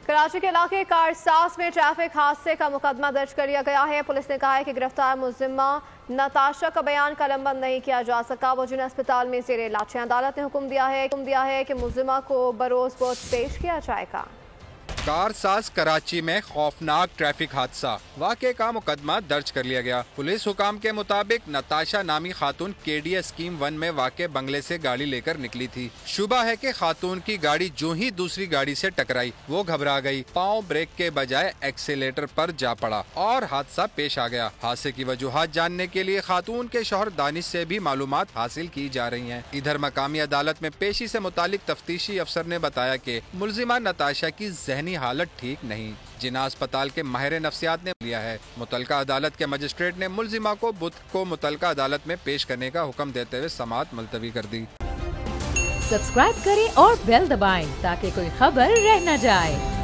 कराची के इलाके कारसास में ट्रैफिक हादसे का मुकदमा दर्ज कर लिया गया है। पुलिस ने कहा है कि गिरफ्तार मुलजिमा नताशा का बयान कलमबंद नहीं किया जा सका। वो जिन्हें अस्पताल में जेर इलाज है। अदालत ने हुक्म दिया है कि मुलजिमा को बरोज कोर्ट पेश किया जाएगा। कारसास कराची में खौफनाक ट्रैफिक हादसा, वाक़े का मुकदमा दर्ज कर लिया गया। पुलिस हुकाम के मुताबिक नताशा नामी खातून केडीए स्कीम 1 में वाक़े बंगले से गाड़ी लेकर निकली थी। शुबा है कि खातून की गाड़ी जो ही दूसरी गाड़ी से टकराई, वो घबरा गई, पाँव ब्रेक के बजाय एक्सीलेटर पर जा पड़ा और हादसा पेश आ गया। हादसे की वजूहात जानने के लिए खातून के शौहर दानिश से भी मालूमात हासिल की जा रही है। इधर मकामी अदालत में पेशी से मुतालिक तफ्तीशी अफसर ने बताया कि मुलजिमा नताशा की जहनी हालत ठीक नहीं, जिन्ना अस्पताल के माहिर नफ्सियात ने लिया है। मुतलका अदालत के मजिस्ट्रेट ने मुलजिमा को बुध को मुतलका अदालत में पेश करने का हुक्म देते हुए समाअत मुलतवी कर दी। सब्सक्राइब करें और बेल दबाएं ताकि कोई खबर रह न जाए।